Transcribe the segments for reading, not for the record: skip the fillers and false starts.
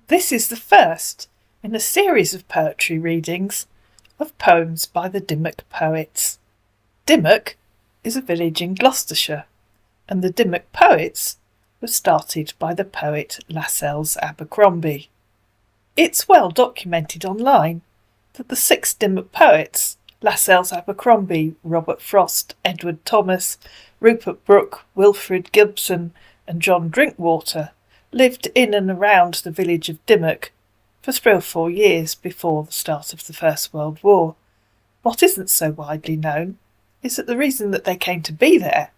This is the first in a series of poetry readings of poems by the Dymock Poets. Dymock is a village in Gloucestershire, and the Dymock Poets were started by the poet Lascelles Abercrombie. It's well documented online that the 6 Dymock Poets, Lascelles Abercrombie, Robert Frost, Edward Thomas, Rupert Brooke, Wilfrid Gibson and John Drinkwater, lived in and around the village of Dymock for 3 or 4 years before the start of the First World War. What isn't so widely known is that the reason that they came to be there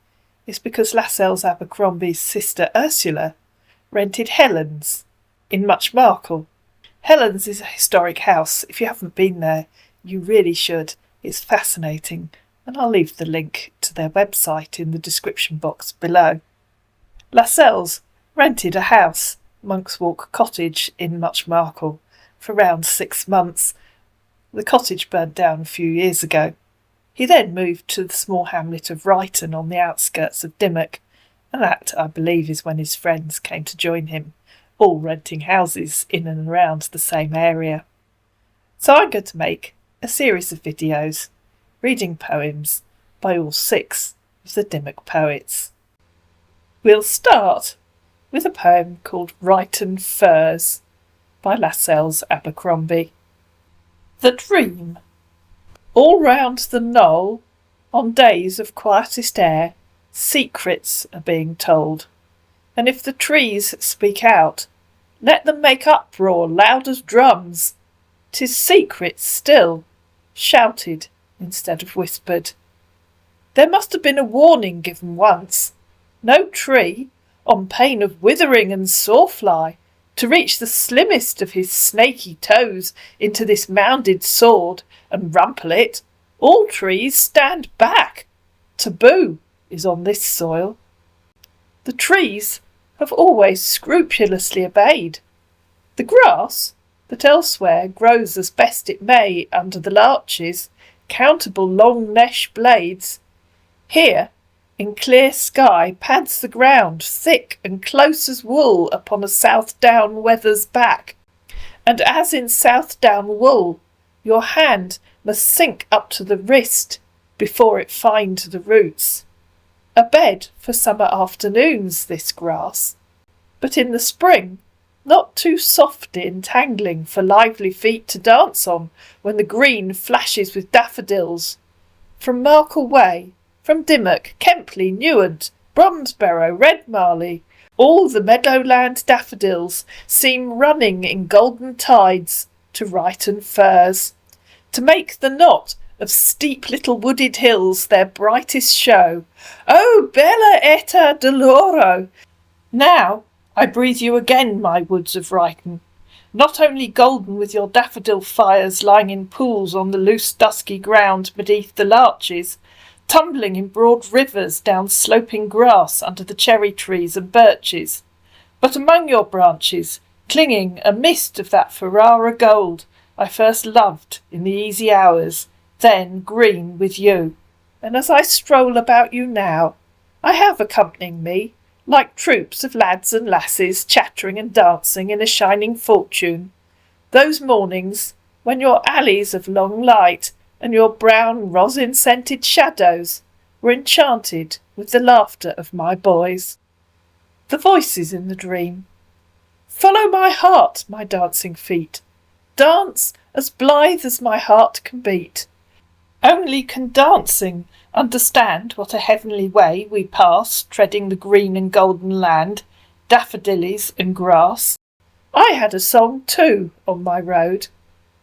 is because Lascelles Abercrombie's sister Ursula rented Helen's in Muchmarcle. Helen's is a historic house. If you haven't been there, you really should. It's fascinating, and I'll leave the link to their website in the description box below. Lascelles rented a house, Monk's Walk Cottage in Muchmarcle, for around 6 months. The cottage burned down a few years ago. He then moved to the small hamlet of Ryton on the outskirts of Dymock, and that, I believe, is when his friends came to join him, all renting houses in and around the same area. So I'm going to make a series of videos reading poems by all 6 of the Dymock Poets. We'll start with a poem called Ryton Firs by Lascelles Abercrombie. The Dream. All round the knoll, on days of quietest air, secrets are being told, and if the trees speak out, let them make uproar loud as drums. 'Tis secrets still, shouted instead of whispered. There must have been a warning given once. No tree, on pain of withering and sawfly, to reach the slimmest of his snaky toes into this mounded sword and rumple it. All trees stand back. Taboo is on this soil. The trees have always scrupulously obeyed. The grass, that elsewhere grows as best it may under the larches, countable long nesh blades, here in clear sky pads the ground thick and close as wool upon a Southdown wether's back, and as in Southdown wool your hand must sink up to the wrist before it find the roots. A bed for summer afternoons, this grass, but in the spring not too soft entangling for lively feet to dance on when the green flashes with daffodils. From Marcle Way, from Dymock, Kempley, Newent, Bromsbarrow, Redmarley, all the meadowland daffodils seem running in golden tides to Ryton Firs, to make the knot of steep little wooded hills their brightest show. Oh, bella eta doloro! Now I breathe you again, my woods of Ryton, not only golden with your daffodil fires lying in pools on the loose dusky ground beneath the larches, tumbling in broad rivers down sloping grass under the cherry trees and birches, but among your branches, clinging a mist of that Ferrara gold I first loved in the easy hours, then green with you. And as I stroll about you now, I have accompanying me, like troops of lads and lasses chattering and dancing in a shining fortune, those mornings when your alleys of long light and your brown rosin-scented shadows were enchanted with the laughter of my boys. The voices in the dream. Follow my heart, my dancing feet. Dance as blithe as my heart can beat. Only can dancing understand what a heavenly way we pass, treading the green and golden land, daffodillies and grass. I had a song too on my road,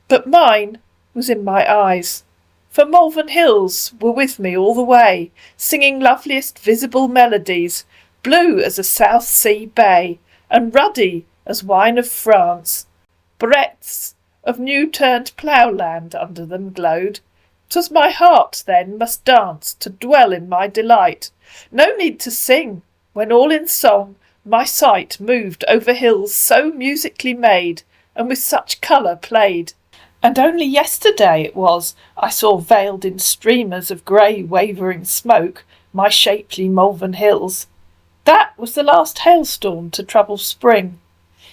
but mine was in my eyes. For Malvern Hills were with me all the way, singing loveliest visible melodies, blue as a South Sea bay, and ruddy as wine of France. Breadths of new-turned ploughland under them glowed. 'Twas my heart then must dance to dwell in my delight. No need to sing, when all in song my sight moved over hills so musically made, and with such colour played. And only yesterday it was I saw veiled in streamers of grey wavering smoke my shapely Malvern Hills. That was the last hailstorm to trouble spring.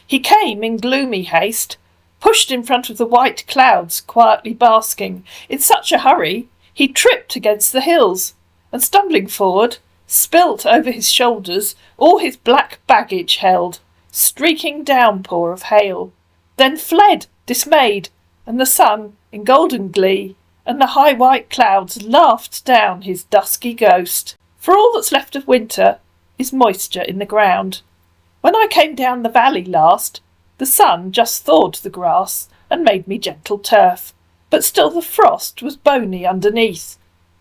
He came in gloomy haste, pushed in front of the white clouds quietly basking. In such a hurry, he tripped against the hills, and stumbling forward, spilt over his shoulders all his black baggage held, streaking downpour of hail, then fled, dismayed, and the sun, in golden glee, and the high white clouds laughed down his dusky ghost. For all that's left of winter is moisture in the ground. When I came down the valley last, the sun just thawed the grass and made me gentle turf, but still the frost was bony underneath.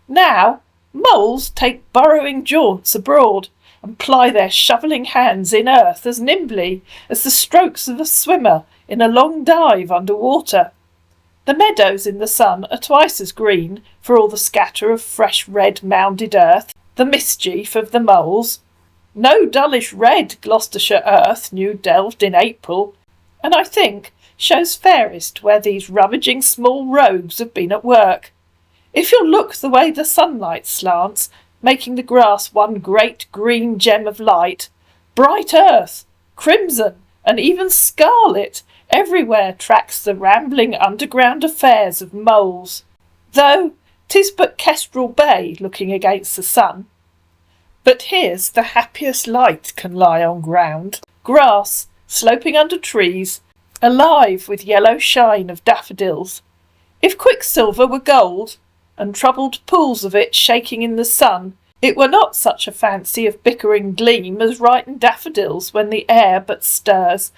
Now moles take burrowing jaunts abroad, and ply their shovelling hands in earth as nimbly as the strokes of a swimmer in a long dive under water. The meadows in the sun are twice as green, for all the scatter of fresh red mounded earth, the mischief of the moles. No dullish red Gloucestershire earth new delved in April, and I think shows fairest where these rummaging small rogues have been at work. If you'll look the way the sunlight slants, making the grass one great green gem of light, bright earth, crimson, and even scarlet, everywhere tracks the rambling underground affairs of moles, though 'tis but Kestrel Bay looking against the sun. But here's the happiest light can lie on ground, grass sloping under trees, alive with yellow shine of daffodils. If quicksilver were gold, and troubled pools of it shaking in the sun, it were not such a fancy of bickering gleam as Ryton daffodils when the air but stirs,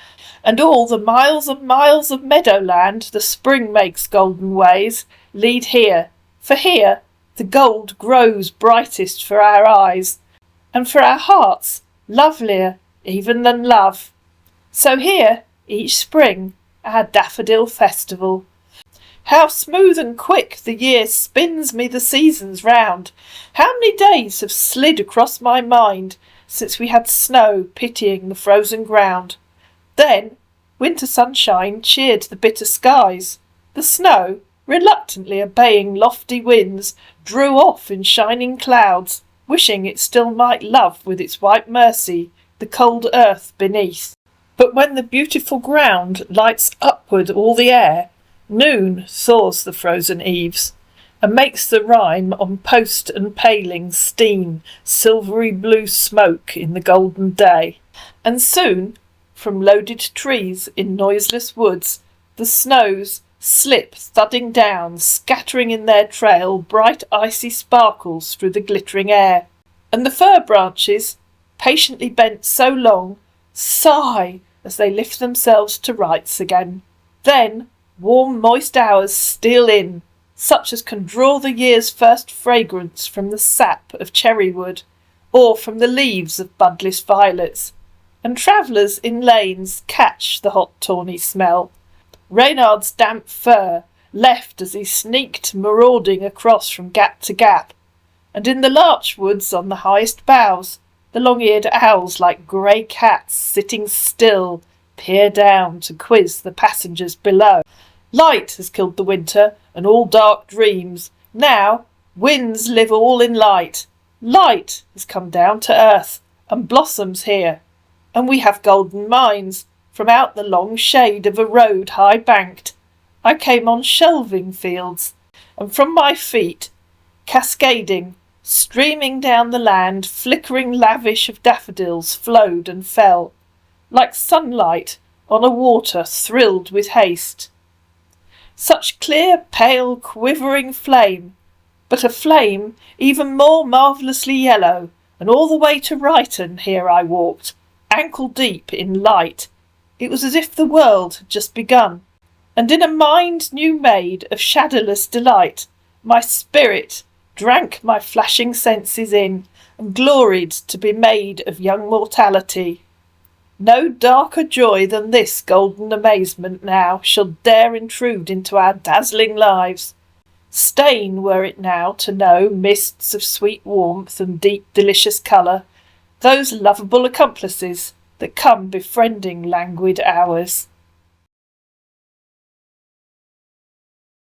and all the miles and miles of meadowland the spring makes golden ways lead here, for here the gold grows brightest for our eyes, and for our hearts lovelier even than love. So here, each spring, our daffodil festival. How smooth and quick the year spins me the seasons round! How many days have slid across my mind since we had snow pitying the frozen ground? Then winter sunshine cheered the bitter skies. The snow, reluctantly obeying lofty winds, drew off in shining clouds, wishing it still might love with its white mercy the cold earth beneath. But when the beautiful ground lights upward all the air, noon thaws the frozen eaves, and makes the rime on post and paling steam silvery blue smoke in the golden day. And soon, from loaded trees in noiseless woods, the snows slip thudding down, scattering in their trail bright icy sparkles through the glittering air. And the fir branches, patiently bent so long, sigh as they lift themselves to rights again. Then warm moist hours steal in, such as can draw the year's first fragrance from the sap of cherry wood, or from the leaves of budless violets, and travellers in lanes catch the hot tawny smell. Reynard's damp fur left as he sneaked marauding across from gap to gap, and in the larch woods on the highest boughs the long-eared owls like grey cats sitting still peer down to quiz the passengers below. Light has killed the winter and all dark dreams. Now winds live all in light. Light has come down to earth and blossoms here, and we have golden mines. From out the long shade of a road high banked, I came on shelving fields, and from my feet, cascading, streaming down the land, flickering lavish of daffodils flowed and fell, like sunlight on a water thrilled with haste. Such clear, pale, quivering flame, but a flame even more marvellously yellow, and all the way to Ryton here I walked, ankle deep in light. It was as if the world had just begun, and in a mind new made of shadowless delight, my spirit drank my flashing senses in, and gloried to be made of young mortality. No darker joy than this golden amazement now shall dare intrude into our dazzling lives. Stain were it now to know mists of sweet warmth and deep delicious colour, those lovable accomplices that come befriending languid hours.